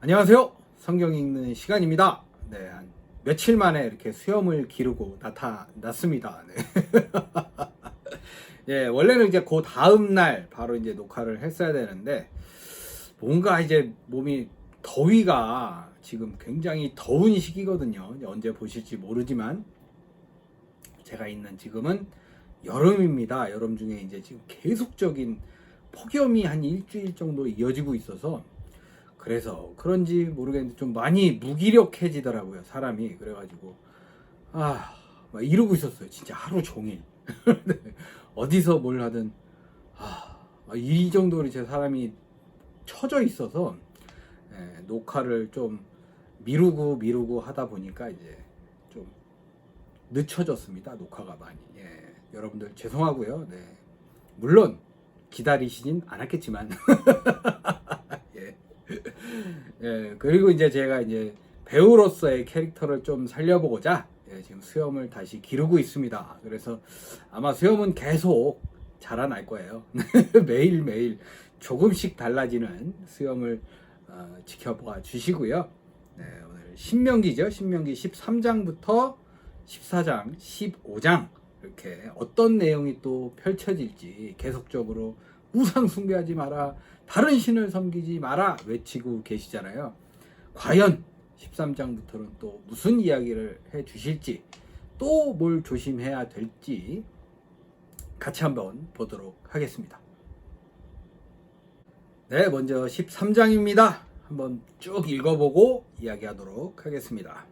안녕하세요. 성경 읽는 시간입니다. 네, 한 며칠 만에 이렇게 수염을 기르고 나타났습니다. 네. 예, 원래는 이제 그 다음 날 바로 이제 녹화를 했어야 되는데 뭔가 이제 몸이 더위가 지금 굉장히 더운 시기거든요. 언제 보실지 모르지만 제가 있는 지금은 여름입니다. 여름 중에 이제 지금 계속적인 폭염이 한 일주일 정도 이어지고 있어서 그래서 그런지 모르겠는데 좀 많이 무기력해지더라고요, 사람이. 그래가지고 막 이러고 있었어요, 진짜 하루 종일. 어디서 뭘 하든 이 정도로 제 사람이 처져 있어서 녹화를 좀 미루고 하다 보니까 이제 좀 늦춰졌습니다, 녹화가 많이. 여러분들 죄송하고요. 네. 물론 기다리시진 않았겠지만 예. 그리고 이제 제가 이제 배우로서의 캐릭터를 좀 살려보고자 지금 수염을 다시 기르고 있습니다. 그래서 아마 수염은 계속 자라날 거예요. 매일매일 조금씩 달라지는 수염을 지켜봐 주시고요. 오늘 신명기죠. 신명기 13장부터 14장, 15장 이렇게 어떤 내용이 또 펼쳐질지 계속적으로 우상 숭배하지 마라, 다른 신을 섬기지 마라 외치고 계시잖아요. 과연 13장부터는 또 무슨 이야기를 해 주실지, 또 뭘 조심해야 될지 같이 한번 보도록 하겠습니다. 네, 먼저 13장입니다. 한번 쭉 읽어보고 이야기하도록 하겠습니다.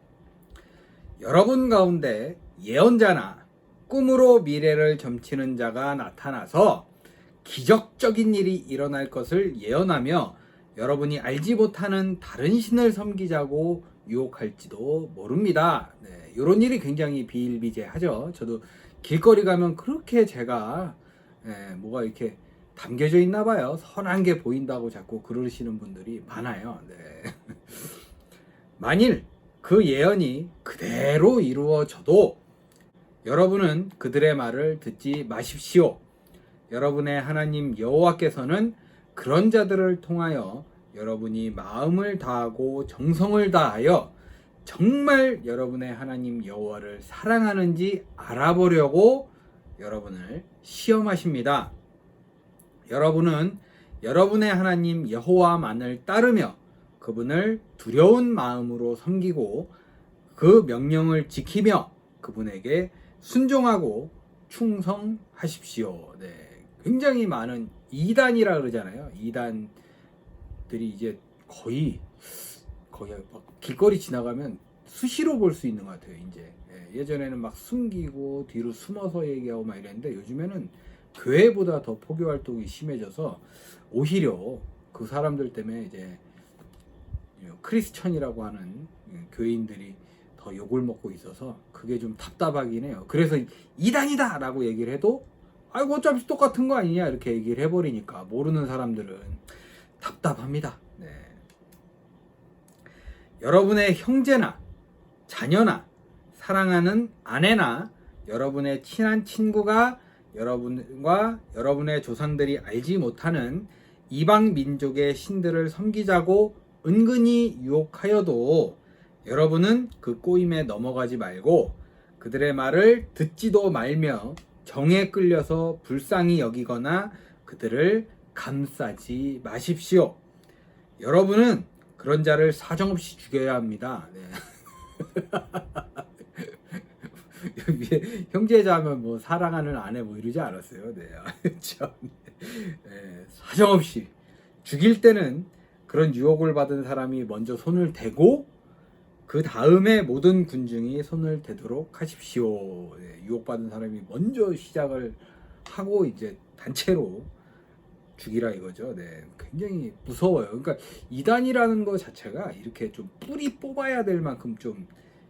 여러분 가운데 예언자나 꿈으로 미래를 점치는 자가 나타나서 기적적인 일이 일어날 것을 예언하며 여러분이 알지 못하는 다른 신을 섬기자고 유혹할지도 모릅니다. 이런 일이 굉장히 비일비재하죠. 저도 길거리 가면 그렇게 제가 뭐가 이렇게 담겨져 있나 봐요. 선한 게 보인다고 자꾸 그러시는 분들이 많아요. 만일 그 예언이 그대로 이루어져도 여러분은 그들의 말을 듣지 마십시오. 여러분의 하나님 여호와께서는 그런 자들을 통하여 여러분이 마음을 다하고 정성을 다하여 정말 여러분의 하나님 여호와를 사랑하는지 알아보려고 여러분을 시험하십니다. 여러분은 여러분의 하나님 여호와만을 따르며 그분을 두려운 마음으로 섬기고 그 명령을 지키며 그분에게 순종하고 충성하십시오. 굉장히 많은 이단이라 그러잖아요. 이단들이 이제 거의 막 길거리 지나가면 수시로 볼 수 있는 것 같아요. 이제 예전에는 막 숨기고 뒤로 숨어서 얘기하고 막 이랬는데 요즘에는 교회보다 더 포교 활동이 심해져서 오히려 그 사람들 때문에 이제 크리스천이라고 하는 교인들이 더 욕을 먹고 있어서 그게 좀 답답하긴 해요. 그래서 이단이다 라고 얘기를 해도 아이고 어차피 똑같은 거 아니냐 이렇게 얘기를 해버리니까 모르는 사람들은 답답합니다. 여러분의 형제나 자녀나 사랑하는 아내나 여러분의 친한 친구가 여러분과 여러분의 조상들이 알지 못하는 이방 민족의 신들을 섬기자고 은근히 유혹하여도 여러분은 그 꼬임에 넘어가지 말고 그들의 말을 듣지도 말며 정에 끌려서 불쌍히 여기거나 그들을 감싸지 마십시오. 여러분은 그런 자를 사정없이 죽여야 합니다. 형제자면 뭐 사랑하는 아내 뭐 이러지 않았어요. 사정없이 죽일 때는 그런 유혹을 받은 사람이 먼저 손을 대고 그 다음에 모든 군중이 손을 대도록 하십시오. 유혹받은 사람이 먼저 시작을 하고 이제 단체로 죽이라 이거죠. 굉장히 무서워요. 그러니까 이단이라는 것 자체가 이렇게 좀 뿌리 뽑아야 될 만큼 좀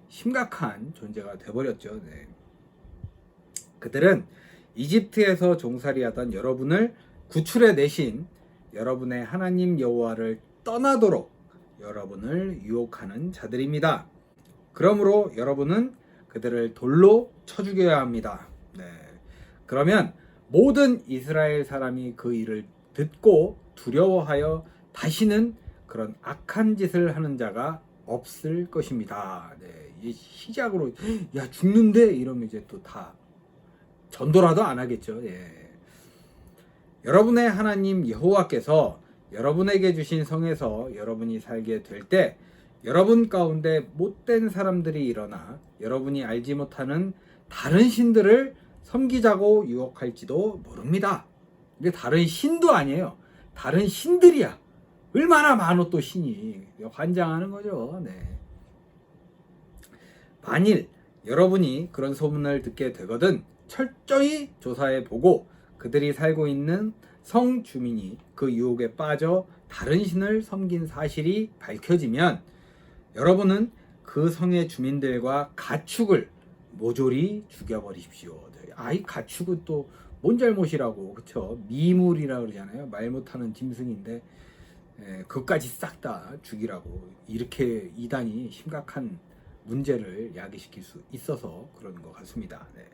심각한 존재가 돼버렸죠. 그들은 이집트에서 종살이하던 여러분을 구출해 내신 여러분의 하나님 여호와를 떠나도록 여러분을 유혹하는 자들입니다. 그러므로 여러분은 그들을 돌로 쳐 죽여야 합니다. 그러면 모든 이스라엘 사람이 그 일을 듣고 두려워하여 다시는 그런 악한 짓을 하는 자가 없을 것입니다. 네, 이 시작으로 야 죽는데 이러면 이제 또 다 전도라도 안 하겠죠. 예. 여러분의 하나님 여호와께서 여러분에게 주신 성에서 여러분이 살게 될 때 여러분 가운데 못된 사람들이 일어나 여러분이 알지 못하는 다른 신들을 섬기자고 유혹할지도 모릅니다. 근데 다른 신도 아니에요. 다른 신들이야. 얼마나 많어 또 신이. 환장하는 거죠. 네. 만일 여러분이 그런 소문을 듣게 되거든 철저히 조사해 보고 그들이 살고 있는 성 주민이 그 유혹에 빠져 다른 신을 섬긴 사실이 밝혀지면 여러분은 그 성의 주민들과 가축을 모조리 죽여버리십시오. 아이 가축은 또 뭔 잘못이라고, 그쵸? 미물이라 그러잖아요. 말 못하는 짐승인데 그것까지 싹 다 죽이라고. 이렇게 이단이 심각한 문제를 야기시킬 수 있어서 그런 것 같습니다. 네.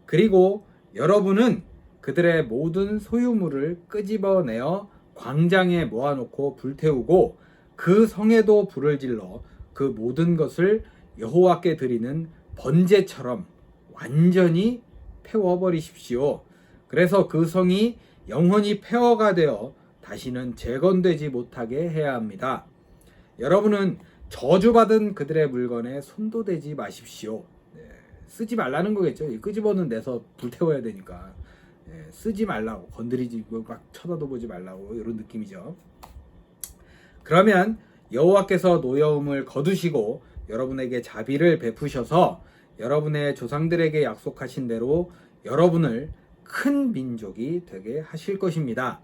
그리고 여러분은 그들의 모든 소유물을 끄집어내어 광장에 모아놓고 불태우고 그 성에도 불을 질러 그 모든 것을 여호와께 드리는 번제처럼 완전히 태워버리십시오. 그래서 그 성이 영원히 폐허가 되어 다시는 재건되지 못하게 해야 합니다. 여러분은 저주받은 그들의 물건에 손도 대지 마십시오. 네, 쓰지 말라는 거겠죠. 끄집어는 내서 불태워야 되니까. 네, 쓰지 말라고, 건드리지 막 쳐다도 보지 말라고, 이런 느낌이죠. 그러면 여호와께서 노여움을 거두시고 여러분에게 자비를 베푸셔서 여러분의 조상들에게 약속하신 대로 여러분을 큰 민족이 되게 하실 것입니다.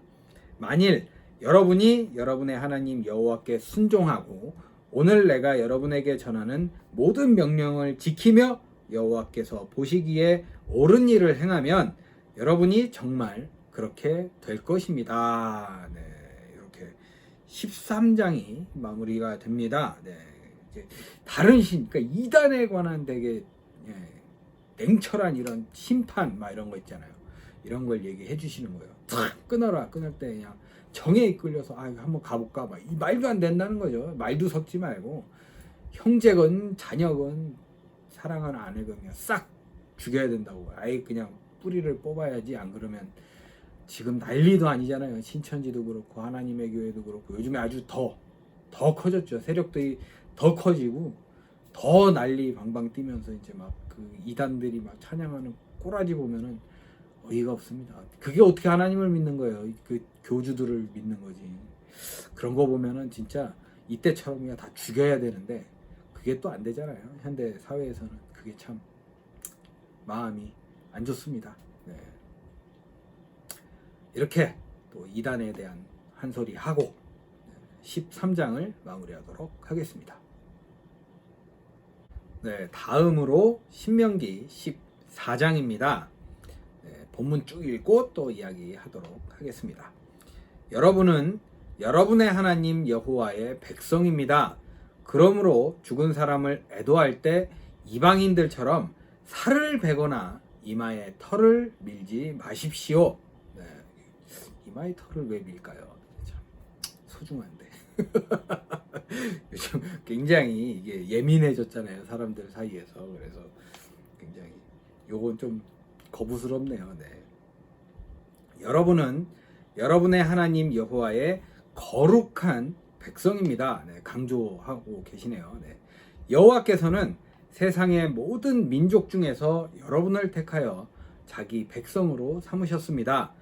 만일 여러분이 여러분의 하나님 여호와께 순종하고 오늘 내가 여러분에게 전하는 모든 명령을 지키며 여호와께서 보시기에 옳은 일을 행하면 여러분이 정말 그렇게 될 것입니다. 네, 이렇게 13장이 마무리가 됩니다. 네, 이제 다른 신, 그러니까 이단에 관한 되게 냉철한 이런 심판 막 이런 거 있잖아요. 이런 걸 얘기해 주시는 거예요. 탁 끊어라. 끊을 때 그냥 정에 이끌려서 한번 가볼까 막 이 말도 안 된다는 거죠. 말도 섞지 말고 형제건 자녀건 사랑하는 아내건 그냥 싹 죽여야 된다고. 아예 그냥 뿌리를 뽑아야지. 안 그러면 지금 난리도 아니잖아요. 신천지도 그렇고 하나님의 교회도 그렇고 요즘에 아주 더 커졌죠. 세력들이 더 커지고 더 난리 방방 뛰면서 이제 막 그 이단들이 막 찬양하는 꼬라지 보면은 어이가 없습니다. 그게 어떻게 하나님을 믿는 거예요? 그 교주들을 믿는 거지. 그런 거 보면은 진짜 이때처럼 그냥 다 죽여야 되는데 그게 또 안 되잖아요. 현대 사회에서는 그게 참 마음이 안 좋습니다. 네. 이렇게 또 이단에 대한 한 소리 하고 13장을 마무리하도록 하겠습니다. 네, 다음으로 신명기 14장입니다. 네, 본문 쭉 읽고 또 이야기하도록 하겠습니다. 여러분은 여러분의 하나님 여호와의 백성입니다. 그러므로 죽은 사람을 애도할 때 이방인들처럼 살을 베거나 이마에 털을 밀지 마십시오. 네, 이마에 털을 왜 밀까요? 참 소중한데. 요즘 굉장히 이게 예민해졌잖아요. 사람들 사이에서. 그래서 굉장히 요건 좀 거부스럽네요. 네. 여러분은 여러분의 하나님 여호와의 거룩한 백성입니다. 네, 강조하고 계시네요. 네. 여호와께서는 세상의 모든 민족 중에서 여러분을 택하여 자기 백성으로 삼으셨습니다.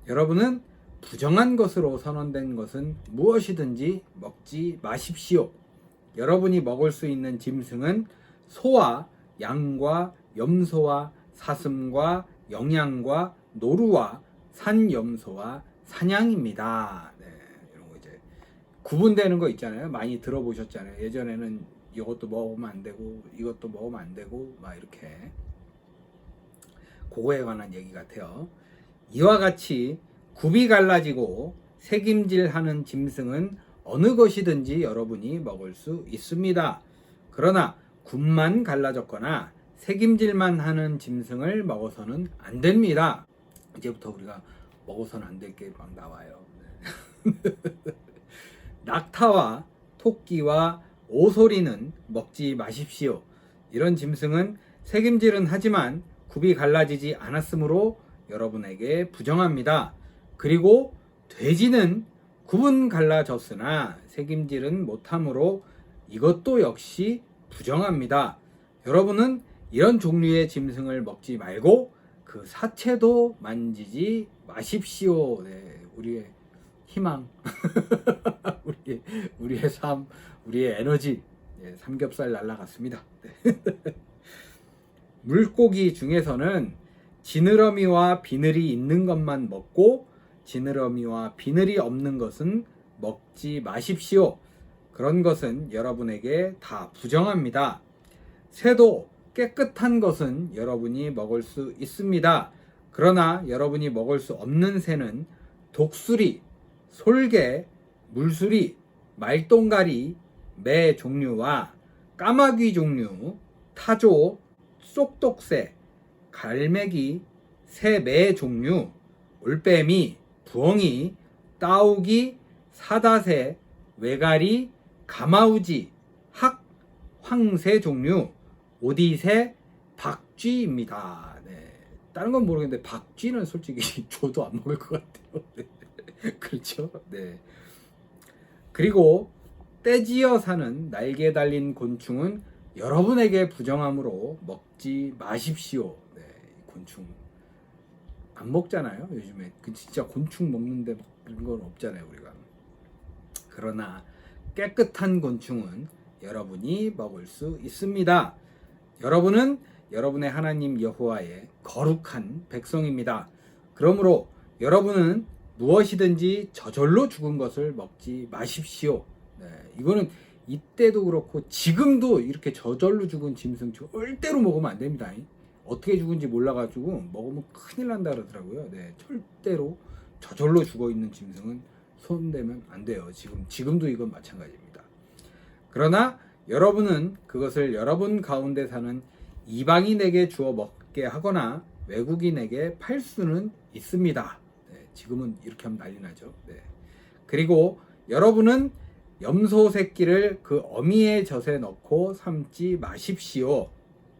여러분은 부정한 것으로 선언된 것은 무엇이든지 먹지 마십시오. 여러분이 먹을 수 있는 짐승은 소와 양과 염소와 사슴과 영양과 노루와 산염소와 사냥입니다. 네, 이런 거 이제 구분되는 거 있잖아요. 많이 들어보셨잖아요. 예전에는 이것도 먹으면 안 되고 이것도 먹으면 안 되고 막 이렇게 그거에 관한 얘기 같아요. 이와 같이 굽이 갈라지고 새김질하는 짐승은 어느 것이든지 여러분이 먹을 수 있습니다. 그러나 굽만 갈라졌거나 새김질만 하는 짐승을 먹어서는 안 됩니다. 이제부터 우리가 먹어서는 안 될 게 막 나와요. 낙타와 토끼와 오소리는 먹지 마십시오. 이런 짐승은 새김질은 하지만 굽이 갈라지지 않았으므로 여러분에게 부정합니다. 그리고 돼지는 굽은 갈라졌으나 새김질은 못하므로 이것도 역시 부정합니다. 여러분은 이런 종류의 짐승을 먹지 말고 그 사체도 만지지 마십시오. 네, 우리의 희망, 우리의 삶, 우리의 에너지, 네, 삼겹살 날라갔습니다. 네. 물고기 중에서는 지느러미와 비늘이 있는 것만 먹고 지느러미와 비늘이 없는 것은 먹지 마십시오. 그런 것은 여러분에게 다 부정합니다. 새도 깨끗한 것은 여러분이 먹을 수 있습니다. 그러나 여러분이 먹을 수 없는 새는 독수리, 솔개, 물수리, 말똥가리, 매 종류와 까마귀 종류, 타조, 쏙독새, 갈매기, 새매 종류, 올빼미, 부엉이, 따오기, 사다새, 외가리, 가마우지, 학, 황새 종류, 오디새, 박쥐입니다. 네. 다른 건 모르겠는데 박쥐는 솔직히 줘도 안 먹을 것 같아요. 네. 그렇죠? 네. 그리고 떼지어 사는 날개 달린 곤충은 여러분에게 부정함으로 먹지 마십시오. 네. 곤충 안 먹잖아요. 요즘에 그 진짜 곤충 먹는데 그런 건 없잖아요. 우리가. 그러나 깨끗한 곤충은 여러분이 먹을 수 있습니다. 여러분은 여러분의 하나님 여호와의 거룩한 백성입니다. 그러므로 여러분은 무엇이든지 저절로 죽은 것을 먹지 마십시오. 네, 이거는 이때도 그렇고 지금도 이렇게 저절로 죽은 짐승 절대로 먹으면 안 됩니다. 어떻게 죽은지 몰라가지고 먹으면 큰일 난다 그러더라고요. 네, 절대로 저절로 죽어 있는 짐승은 손대면 안 돼요. 지금도 이건 마찬가지입니다. 그러나 여러분은 그것을 여러분 가운데 사는 이방인에게 주어 먹게 하거나 외국인에게 팔 수는 있습니다. 네, 지금은 이렇게 하면 난리 나죠. 네. 그리고 여러분은 염소 새끼를 그 어미의 젖에 넣고 삶지 마십시오.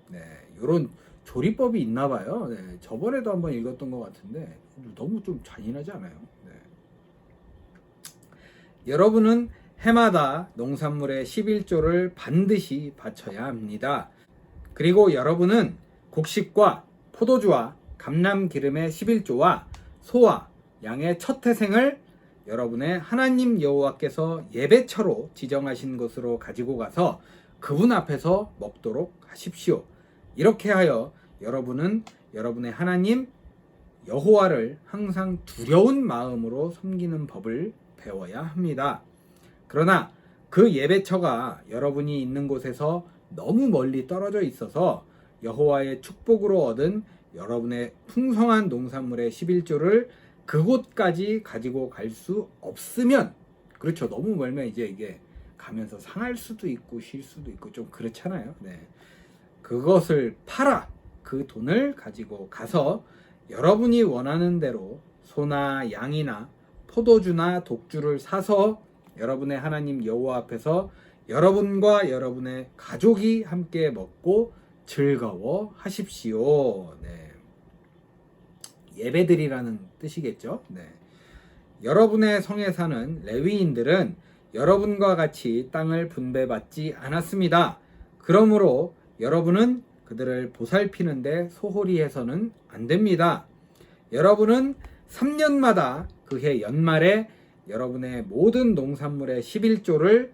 네, 이런 조리법이 있나 봐요. 네, 저번에도 한번 읽었던 것 같은데 너무 좀 잔인하지 않아요? 네. 여러분은 해마다 농산물의 11조를 반드시 바쳐야 합니다. 그리고 여러분은 곡식과 포도주와 감람기름의 11조와 소와 양의 첫 태생을 여러분의 하나님 여호와께서 예배처로 지정하신 것으로 가지고 가서 그분 앞에서 먹도록 하십시오. 이렇게 하여 여러분은 여러분의 하나님 여호와를 항상 두려운 마음으로 섬기는 법을 배워야 합니다. 그러나 그 예배처가 여러분이 있는 곳에서 너무 멀리 떨어져 있어서 여호와의 축복으로 얻은 여러분의 풍성한 농산물의 11조를 그곳까지 가지고 갈 수 없으면, 그렇죠, 너무 멀면 이제 이게 가면서 상할 수도 있고 쉴 수도 있고 좀 그렇잖아요. 네. 그것을 팔아 그 돈을 가지고 가서 여러분이 원하는 대로 소나 양이나 포도주나 독주를 사서 여러분의 하나님 여호와 앞에서 여러분과 여러분의 가족이 함께 먹고 즐거워 하십시오. 네. 예배드리라는 뜻이겠죠. 네. 여러분의 성에 사는 레위인들은 여러분과 같이 땅을 분배받지 않았습니다. 그러므로 여러분은 그들을 보살피는데 소홀히 해서는 안 됩니다. 여러분은 3년마다 그해 연말에 여러분의 모든 농산물의 11조를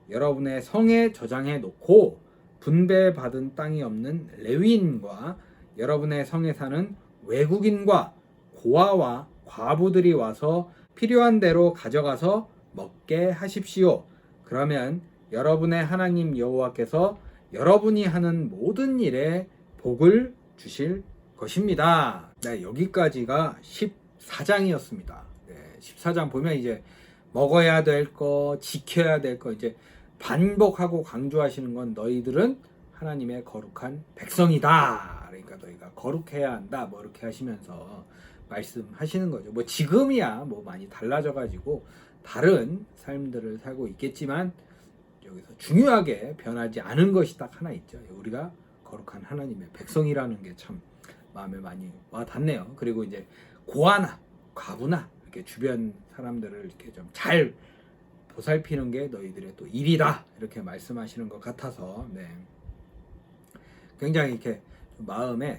여러분의 성에 저장해 놓고 분배받은 땅이 없는 레위인과 여러분의 성에 사는 외국인과 고아와 과부들이 와서 필요한 대로 가져가서 먹게 하십시오. 그러면 여러분의 하나님 여호와께서 여러분이 하는 모든 일에 복을 주실 것입니다. 네, 여기까지가 14장이었습니다. 네, 14장 보면 이제 먹어야 될 거, 지켜야 될 거 이제 반복하고 강조하시는 건 너희들은 하나님의 거룩한 백성이다. 그러니까 너희가 거룩해야 한다. 뭐 이렇게 하시면서 말씀하시는 거죠. 뭐 지금이야 뭐 많이 달라져 가지고 다른 삶들을 살고 있겠지만 여기서 중요하게 변하지 않은 것이 딱 하나 있죠. 우리가 거룩한 하나님의 백성이라는 게 참 마음에 많이 와 닿네요. 그리고 이제 고아나 과부나 이렇게 주변 사람들을 이렇게 좀 잘 보살피는 게 너희들의 또 일이다 이렇게 말씀하시는 것 같아서 네. 굉장히 이렇게 마음에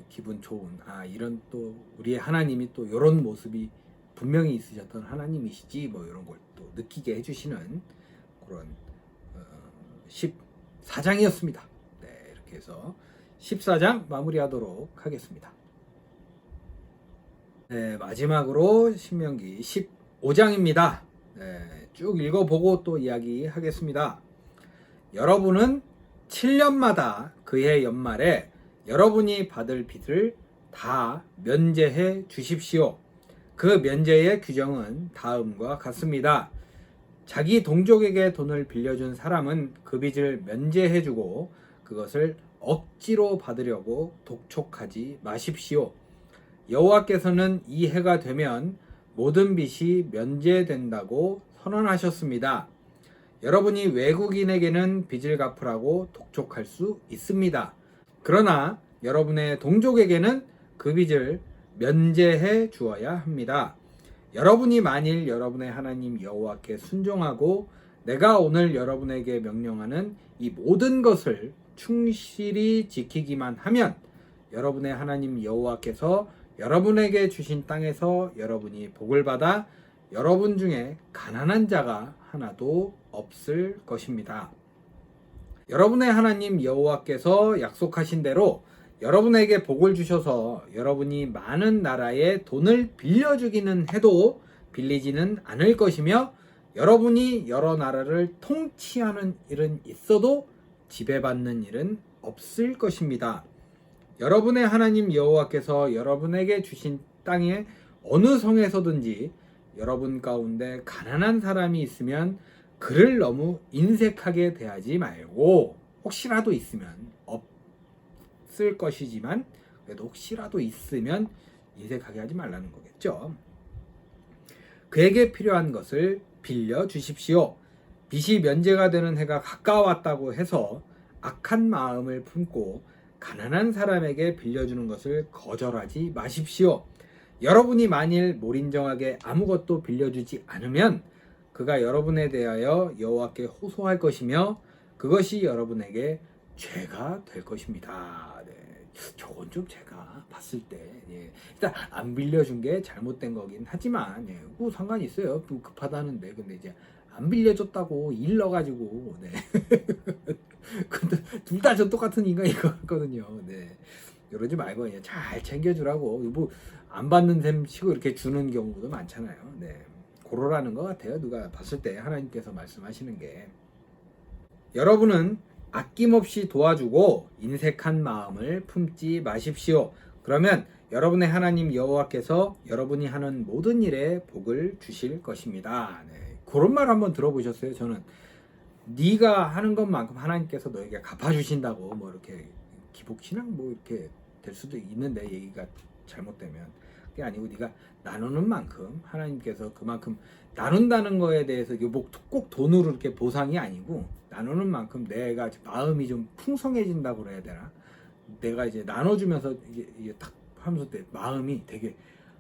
기분 좋은 이런 또 우리의 하나님이 또 이런 모습이 분명히 있으셨던 하나님이시지 뭐 이런 걸 또 느끼게 해주시는 그런 14장이었습니다. 네, 이렇게 해서 14장 마무리하도록 하겠습니다. 네, 마지막으로 신명기 15장입니다. 네, 쭉 읽어보고 또 이야기하겠습니다. 여러분은 7년마다 그해 연말에 여러분이 받을 빚을 다 면제해 주십시오. 그 면제의 규정은 다음과 같습니다. 자기 동족에게 돈을 빌려준 사람은 그 빚을 면제해주고 그것을 억지로 받으려고 독촉하지 마십시오. 여호와께서는 이 해가 되면 모든 빚이 면제된다고 선언하셨습니다. 여러분이 외국인에게는 빚을 갚으라고 독촉할 수 있습니다. 그러나 여러분의 동족에게는 그 빚을 면제해 주어야 합니다. 여러분이 만일 여러분의 하나님 여호와께 순종하고 내가 오늘 여러분에게 명령하는 이 모든 것을 충실히 지키기만 하면 여러분의 하나님 여호와께서 여러분에게 주신 땅에서 여러분이 복을 받아 여러분 중에 가난한 자가 하나도 없을 것입니다. 여러분의 하나님 여호와께서 약속하신 대로 여러분에게 복을 주셔서 여러분이 많은 나라에 돈을 빌려주기는 해도 빌리지는 않을 것이며 여러분이 여러 나라를 통치하는 일은 있어도 지배받는 일은 없을 것입니다. 여러분의 하나님 여호와께서 여러분에게 주신 땅의 어느 성에서든지 여러분 가운데 가난한 사람이 있으면 그를 너무 인색하게 대하지 말고 혹시라도 있으면 없을 것이지만 그래도 혹시라도 있으면 인색하게 하지 말라는 거겠죠. 그에게 필요한 것을 빌려 주십시오. 빚이 면제가 되는 해가 가까웠다고 해서 악한 마음을 품고 가난한 사람에게 빌려주는 것을 거절하지 마십시오. 여러분이 만일 몰인정하게 아무것도 빌려주지 않으면 그가 여러분에 대하여 여호와께 호소할 것이며 그것이 여러분에게 죄가 될 것입니다. 네. 저건 좀 제가 봤을 때 일단 안 빌려준 게 잘못된 거긴 하지만 뭐 상관이 있어요. 급하다는데 근데 이제 안 빌려줬다고 일러가지고 근데 둘 다 저 똑같은 인간인 것 같거든요. 네. 이러지 말고 그냥 잘 챙겨주라고 뭐 안 받는 셈 치고 이렇게 주는 경우도 많잖아요. 네. 고로라는 것 같아요. 누가 봤을 때 하나님께서 말씀하시는 게 여러분은 아낌없이 도와주고 인색한 마음을 품지 마십시오. 그러면 여러분의 하나님 여호와께서 여러분이 하는 모든 일에 복을 주실 것입니다. 네. 그런 말 한번 들어보셨어요? 저는 네가 하는 것만큼 하나님께서 너에게 갚아주신다고 뭐 이렇게 기복신앙 뭐 이렇게 될 수도 있는데 얘기가 잘못되면 그게 아니고 네가 나누는 만큼 하나님께서 그만큼 나눈다는 거에 대해서 꼭 돈으로 이렇게 보상이 아니고 나누는 만큼 내가 마음이 좀 풍성해진다고 그래야 되나? 내가 이제 나눠주면서 이게 딱 하면서 내 마음이 되게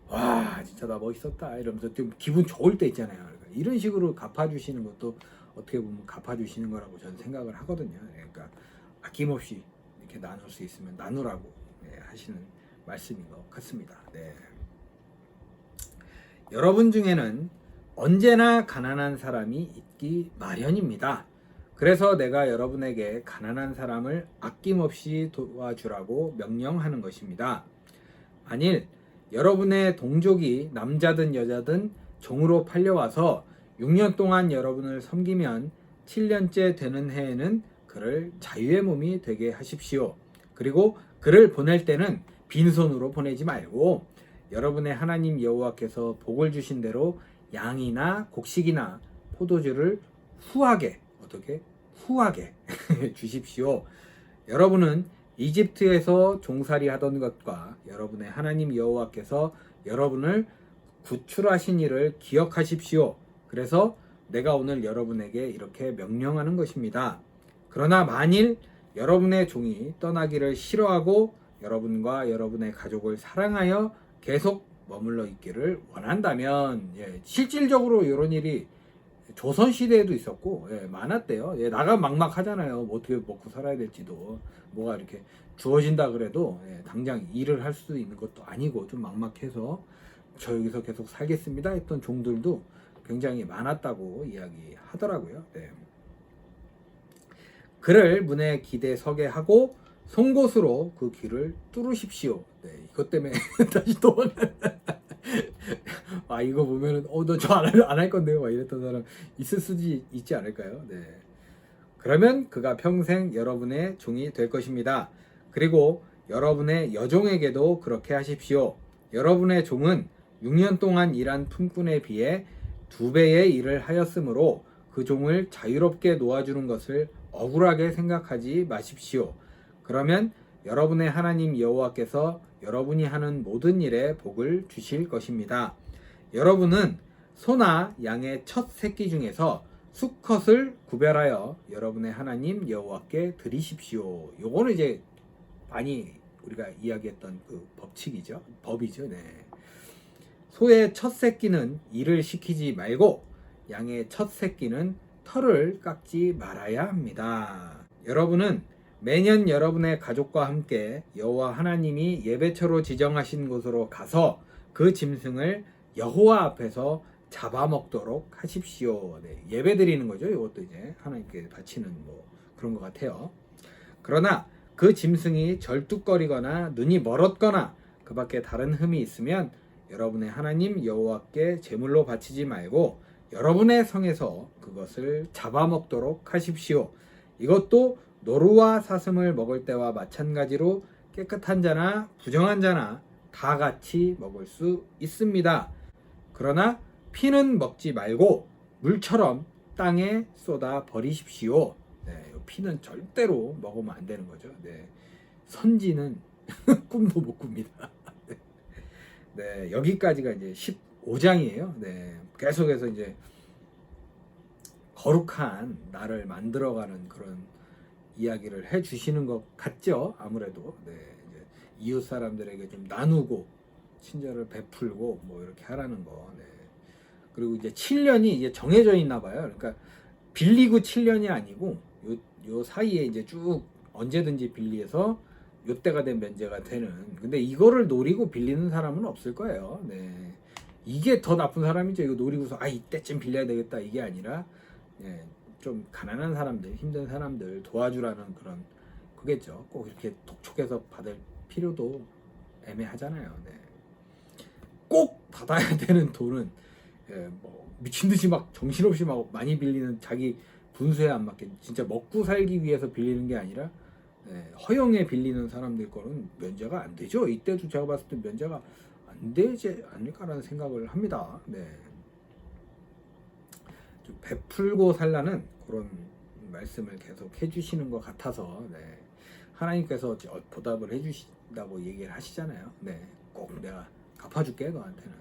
와 진짜 나 멋있었다 이러면서 좀 기분 좋을 때 있잖아요. 그러니까 이런 식으로 갚아주시는 것도 어떻게 보면 갚아주시는 거라고 저는 생각을 하거든요. 그러니까 아낌없이 이렇게 나눌 수 있으면 나누라고 하시는 말씀인 것 같습니다. 네. 여러분 중에는 언제나 가난한 사람이 있기 마련입니다. 그래서 내가 여러분에게 가난한 사람을 아낌없이 도와주라고 명령하는 것입니다. 만일 여러분의 동족이 남자든 여자든 종으로 팔려와서 6년 동안 여러분을 섬기면 7년째 되는 해에는 그를 자유의 몸이 되게 하십시오. 그리고 그를 보낼 때는 빈손으로 보내지 말고 여러분의 하나님 여호와께서 복을 주신 대로 양이나 곡식이나 포도주를 후하게 주십시오. 여러분은 이집트에서 종살이 하던 것과 여러분의 하나님 여호와께서 여러분을 구출하신 일을 기억하십시오. 그래서 내가 오늘 여러분에게 이렇게 명령하는 것입니다. 그러나 만일 여러분의 종이 떠나기를 싫어하고 여러분과 여러분의 가족을 사랑하여 계속 머물러 있기를 원한다면, 실질적으로 이런 일이 조선시대에도 있었고, 많았대요. 나가 막막하잖아요. 뭐 어떻게 먹고 살아야 될지도, 뭐가 이렇게 주어진다 그래도 당장 일을 할 수 있는 것도 아니고 좀 막막해서 저 여기서 계속 살겠습니다 했던 종들도 굉장히 많았다고 이야기하더라고요. 그를 문에 기대 서게 하고 송곳으로 그 귀를 뚫으십시오. 이것 때문에 다시 도망가. 이거 보면은 너 저 안 할 건데요. 막 이랬던 사람 있을 수도 있지 않을까요? 그러면 그가 평생 여러분의 종이 될 것입니다. 그리고 여러분의 여종에게도 그렇게 하십시오. 여러분의 종은 6년 동안 일한 품꾼에 비해 2배의 일을 하였으므로 그 종을 자유롭게 놓아주는 것을 억울하게 생각하지 마십시오. 그러면 여러분의 하나님 여호와께서 여러분이 하는 모든 일에 복을 주실 것입니다. 여러분은 소나 양의 첫 새끼 중에서 수컷을 구별하여 여러분의 하나님 여호와께 드리십시오. 요거는 이제 많이 우리가 이야기했던 그 법이죠. 소의 첫 새끼는 일을 시키지 말고 양의 첫 새끼는 털을 깎지 말아야 합니다. 여러분은 매년 여러분의 가족과 함께 여호와 하나님이 예배처로 지정하신 곳으로 가서 그 짐승을 여호와 앞에서 잡아먹도록 하십시오. 예배 드리는 거죠. 이것도 이제 하나님께 바치는 뭐 그런 것 같아요. 그러나 그 짐승이 절뚝거리거나 눈이 멀었거나 그 밖에 다른 흠이 있으면 여러분의 하나님 여호와께 제물로 바치지 말고 여러분의 성에서 그것을 잡아먹도록 하십시오. 이것도 노루와 사슴을 먹을 때와 마찬가지로 깨끗한 자나 부정한 자나 다 같이 먹을 수 있습니다. 그러나 피는 먹지 말고 물처럼 땅에 쏟아 버리십시오. 피는 절대로 먹으면 안 되는 거죠. 선지는 꿈도 못 꿉니다. 여기까지가 이제 15장이에요. 계속해서 이제 거룩한 나를 만들어가는 그런 이야기를 해주시는 것 같죠. 아무래도 이제 이웃 사람들에게 좀 나누고 친절을 베풀고 뭐 이렇게 하라는 거. 그리고 이제 7년이 이제 정해져 있나 봐요. 그러니까 빌리고 7년이 아니고 요 사이에 이제 쭉 언제든지 빌리해서 요때가 된 면제가 되는. 근데 이거를 노리고 빌리는 사람은 없을 거예요. 이게 더 나쁜 사람이죠. 이거 노리고서 이때쯤 빌려야 되겠다 이게 아니라 좀 가난한 사람들, 힘든 사람들 도와주라는 그런 그겠죠. 꼭 이렇게 독촉해서 받을 필요도 애매하잖아요. 꼭 받아야 되는 돈은 뭐 미친 듯이 막 정신없이 막 많이 빌리는 자기 분수에 안 맞게 진짜 먹고 살기 위해서 빌리는 게 아니라 허용에 빌리는 사람들 거는 면제가 안 되죠. 이때도 제가 봤을 때 면제가 안 되지 않을까라는 생각을 합니다. 좀 베풀고 살라는 그런 말씀을 계속 해주시는 것 같아서 하나님께서 보답을 해주신다고 얘기를 하시잖아요. 꼭 내가 갚아줄게 너한테는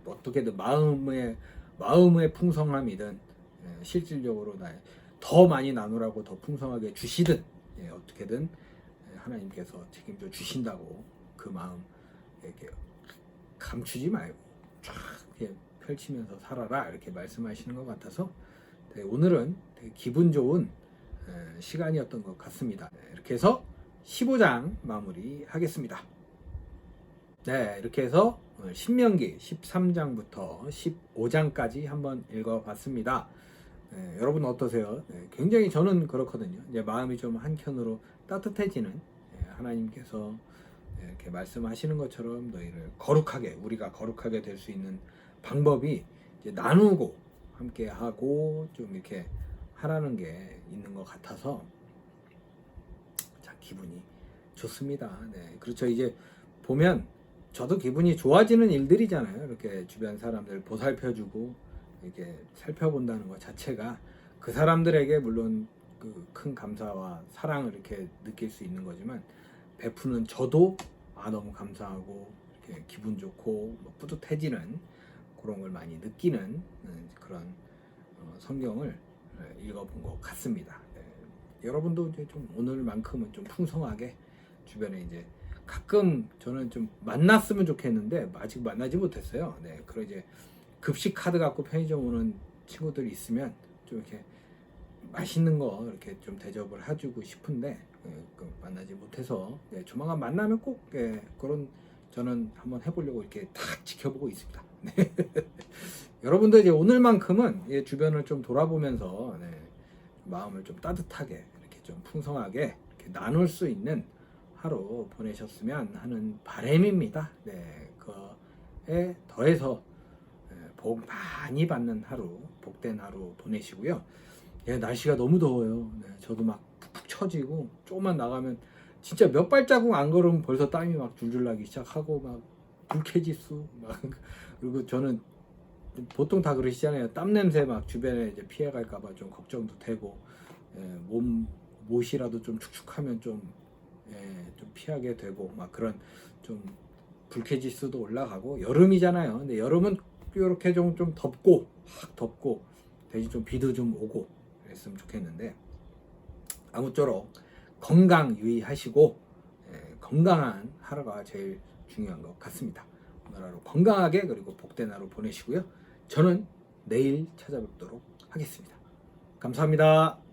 어떻게든 마음의 풍성함이든 실질적으로 더 많이 나누라고 더 풍성하게 주시든 어떻게든 하나님께서 책임져 주신다고 그 마음 이렇게 감추지 말고 쫙 이렇게 펼치면서 살아라 이렇게 말씀하시는 것 같아서 오늘은 되게 기분 좋은 시간이었던 것 같습니다. 이렇게 해서 15장 마무리하겠습니다. 이렇게 해서 오늘 신명기 13장부터 15장까지 한번 읽어봤습니다. 여러분 어떠세요? 굉장히 저는 그렇거든요. 이제 마음이 좀 한켠으로 따뜻해지는 하나님께서 이렇게 말씀하시는 것처럼 너희를 우리가 거룩하게 될 수 있는 방법이 이제 나누고 함께 하고 좀 이렇게 하라는 게 있는 것 같아서 참 기분이 좋습니다. 그렇죠. 이제 보면 저도 기분이 좋아지는 일들이잖아요. 이렇게 주변 사람들 보살펴주고 이렇게 살펴본다는 것 자체가 그 사람들에게 물론 그 큰 감사와 사랑을 이렇게 느낄 수 있는 거지만 베푸는 저도 너무 감사하고 이렇게 기분 좋고 뭐 뿌듯해지는 그런 걸 많이 느끼는 그런 성경을 읽어본 것 같습니다. 네. 여러분도 이제 좀 오늘만큼은 좀 풍성하게 주변에 이제 가끔 저는 좀 만났으면 좋겠는데 아직 만나지 못했어요. 네, 그런 이제 급식 카드 갖고 편의점 오는 친구들이 있으면 좀 이렇게 맛있는 거 이렇게 좀 대접을 해주고 싶은데 만나지 못해서 조만간 만나면 꼭 그런 저는 한번 해보려고 이렇게 탁 지켜보고 있습니다. 네. 여러분도 이제 오늘만큼은 주변을 좀 돌아보면서 마음을 좀 따뜻하게 이렇게 좀 풍성하게 이렇게 나눌 수 있는 하루 보내셨으면 하는 바람입니다. 네, 그에 더해서 복 많이 받는 하루, 복된 하루 보내시고요. 날씨가 너무 더워요. 네, 저도 막 푹푹 처지고 조금만 나가면 진짜 몇 발자국 안 걸으면 벌써 땀이 막 줄줄 나기 시작하고 막 불쾌지수 막 그리고 저는 보통 다 그러시잖아요. 땀 냄새 막 주변에 이제 피해갈까봐 좀 걱정도 되고 못이라도 좀 축축하면 좀 피하게 되고 막 그런 좀 불쾌지수도 올라가고 여름이잖아요. 근데 여름은 이렇게 좀 덥고 확 덥고 대신 좀 비도 좀 오고 그랬으면 좋겠는데 아무쪼록 건강 유의하시고 건강한 하루가 제일 중요한 것 같습니다. 오늘 하루 건강하게 그리고 복된 하루 보내시고요. 저는 내일 찾아뵙도록 하겠습니다. 감사합니다.